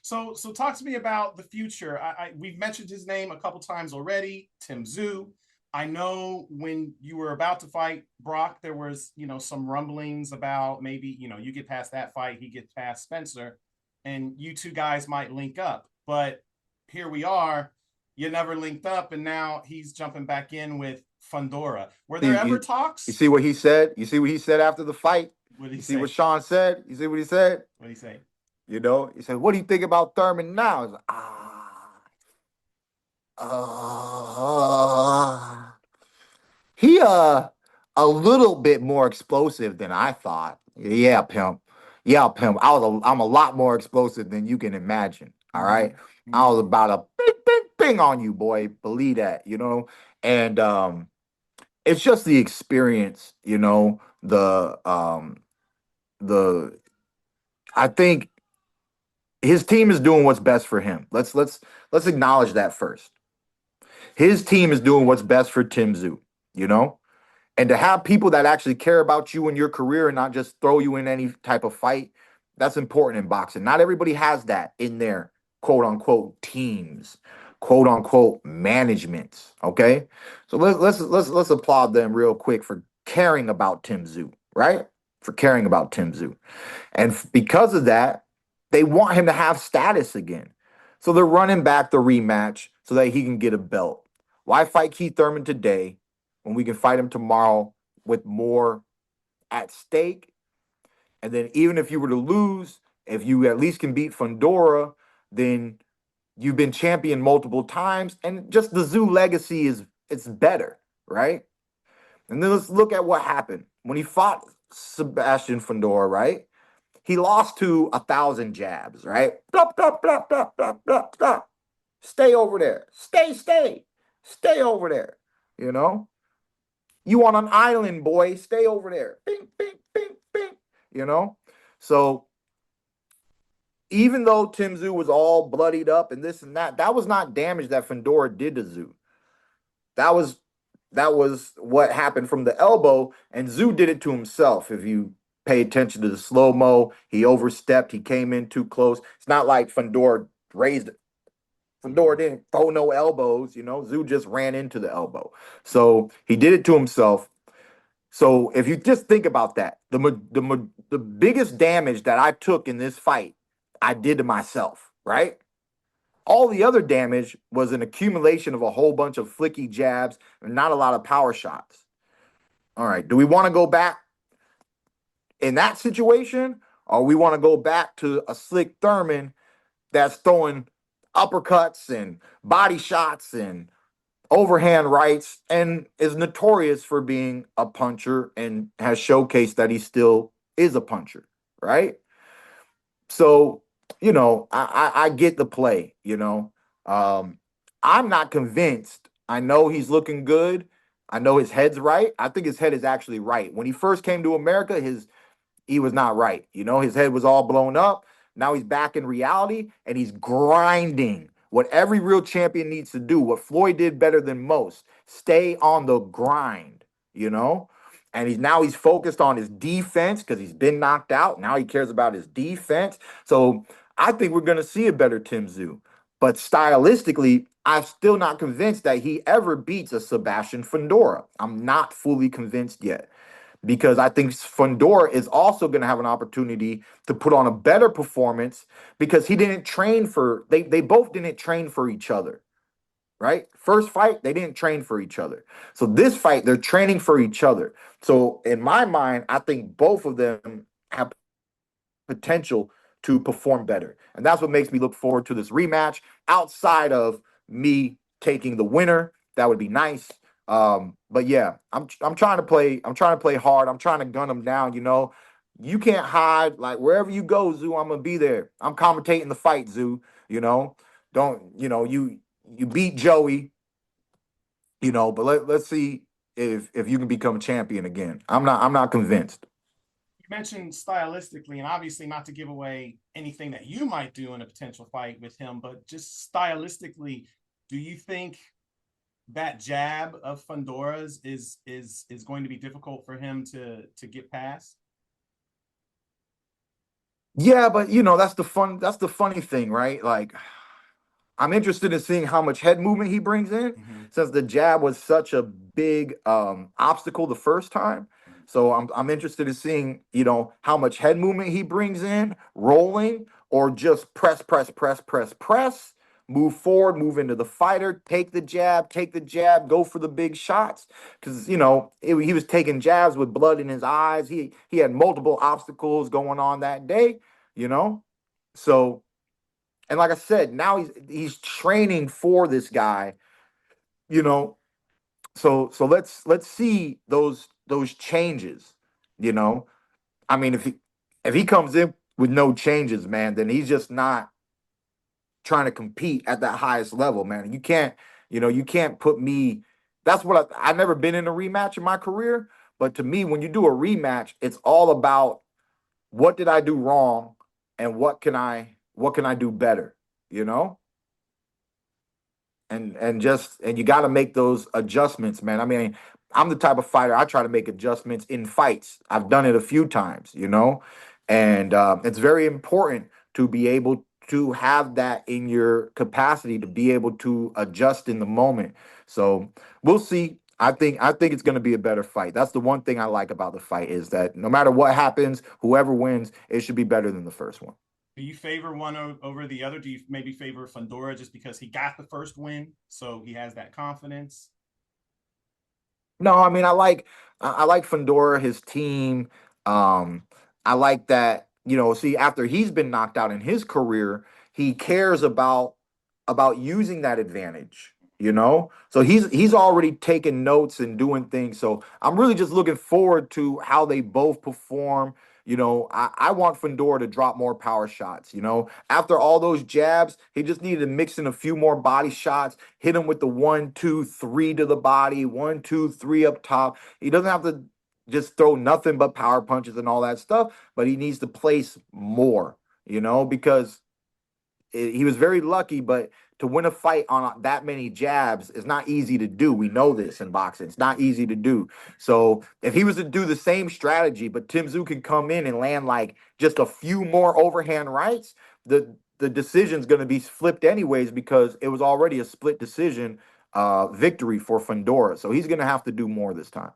So talk to me about the future. We've mentioned his name a couple times already, Tszyu. I know when you were about to fight Brock, there was, some rumblings about maybe, you get past that fight, he gets past Spencer, and you two guys might link up. But here we are, you never linked up, and now he's jumping back in with Fundora. Were there ever You talks? see what he said? You see what he said after the fight? What did he You see what say? Sean said? You see what he said? What did he say? He said, "What do you think about Thurman now?" He's like, he a little bit more explosive than I thought. Yeah, pimp. Yeah, pimp. I'm a lot more explosive than you can imagine. All Mm-hmm. right. I Mm-hmm. was about a bing, bing, bing on you, boy. Believe that. And it's just the experience, the I think his team is doing what's best for him. Let's acknowledge that first. His team is doing what's best for Tszyu, you know? And to have people that actually care about you and your career and not just throw you in any type of fight, that's important in boxing. Not everybody has that in their quote unquote teams, quote unquote managements. Okay. So let's applaud them real quick for caring about Tszyu, right? For caring about Tszyu. And because of that, they want him to have status again. So they're running back the rematch so that he can get a belt. Why fight Keith Thurman today when we can fight him tomorrow with more at stake? And then even if you were to lose, if you at least can beat Fundora, then you've been champion multiple times, and just the Zoo legacy is it's better, right? And then let's look at what happened when he fought Sebastian Fundora, right? He lost to 1,000 jabs, right? Blah, blah, blah, blah, blah, blah, blah. Stay over there. Stay over there. You know? You on an island, boy. Stay over there. Bing, bing, bing, bing. You know? So even though Tim Tszyu was all bloodied up and this and that was not damage that Fundora did to Tszyu. That was what happened from the elbow, and Tszyu did it to himself. If you pay attention to the slow mo, he overstepped. He came in too close. It's not like Fundora raised it. Fundora didn't throw no elbows. Tszyu just ran into the elbow, so he did it to himself. So if you just think about that, the biggest damage that I took in this fight, I did to myself, right? All the other damage was an accumulation of a whole bunch of flicky jabs and not a lot of power shots. All right. Do we want to go back in that situation? Or we want to go back to a slick Thurman that's throwing uppercuts and body shots and overhand rights and is notorious for being a puncher and has showcased that he still is a puncher, right? So, I get the play. I'm not convinced. I know he's looking good. I know his head's right. I think his head is actually right. When he first came to America, he was not right. His head was all blown up. Now he's back in reality and he's grinding. What every real champion needs to do, what Floyd did better than most, stay on the grind, you know? And he's focused on his defense because he's been knocked out. Now he cares about his defense. So I think we're gonna see a better Tim Tszyu. But stylistically, I'm still not convinced that he ever beats a Sebastian Fundora. I'm not fully convinced yet because I think Fundora is also going to have an opportunity to put on a better performance because they both didn't train for each other, right? First fight, they didn't train for each other. So this fight, they're training for each other. So in my mind, I think both of them have potential to perform better. And that's what makes me look forward to this rematch outside of me taking the winner. That would be nice. But yeah, I'm trying to play hard. I'm trying to gun them down. You can't hide. Like wherever you go, Zoo, I'm gonna be there. I'm commentating the fight, Zoo. You know, don't you beat Joey, but let's see if you can become champion again. I'm not convinced. You mentioned stylistically, and obviously not to give away anything that you might do in a potential fight with him, but just stylistically, do you think that jab of Fundora's is, going to be difficult for him to get past? Yeah, but you know, that's the funny thing, right? Like I'm interested in seeing how much head movement he brings in Hmm. since the jab was such a big obstacle the first time. So I'm interested in seeing, you know, how much head movement he brings in, rolling, or just press, press, press, press, press, move forward, move into the fighter, take the jab, go for the big shots. Because, you know, he was taking jabs with blood in his eyes. He had multiple obstacles going on that day, you know. So and like I said, now he's training for this guy, you know. So let's see those changes, you know. I mean, if he comes in with no changes, man, then he's just not trying to compete at that highest level, man. You can't, you know, you can't put me. That's what I've never been in a rematch in my career, but to me, when you do a rematch, it's all about what did I do wrong and what can I do better, you know? And you got to make those adjustments, man. I mean, I'm the type of fighter I try to make adjustments in fights. I've done it a few times, you know, and it's very important to be able to have that in your capacity to be able to adjust in the moment. So we'll see. I think it's going to be a better fight. That's the one thing I like about the fight is that no matter what happens, whoever wins, it should be better than the first one. Do you favor one over the other? Do you maybe favor Fundora just because he got the first win, so he has that confidence? No, I mean I like Fundora, his team. Um, I like that, you know, see after he's been knocked out in his career, he cares about using that advantage, you know? So he's already taken notes and doing things. So I'm really just looking forward to how they both perform. You know, I want Fundora to drop more power shots. You know, after all those jabs, he just needed to mix in a few more body shots, hit him with the 1, 2, 3 to the body, 1, 2, 3 up top. He doesn't have to just throw nothing but power punches and all that stuff, but he needs to place more, you know, because he was very lucky, but to win a fight on that many jabs is not easy to do. We know this in boxing. It's not easy to do. So if he was to do the same strategy, but Tim Tszyu can come in and land like just a few more overhand rights, the decision's going to be flipped anyways because it was already a split decision victory for Fundora. So he's going to have to do more this time.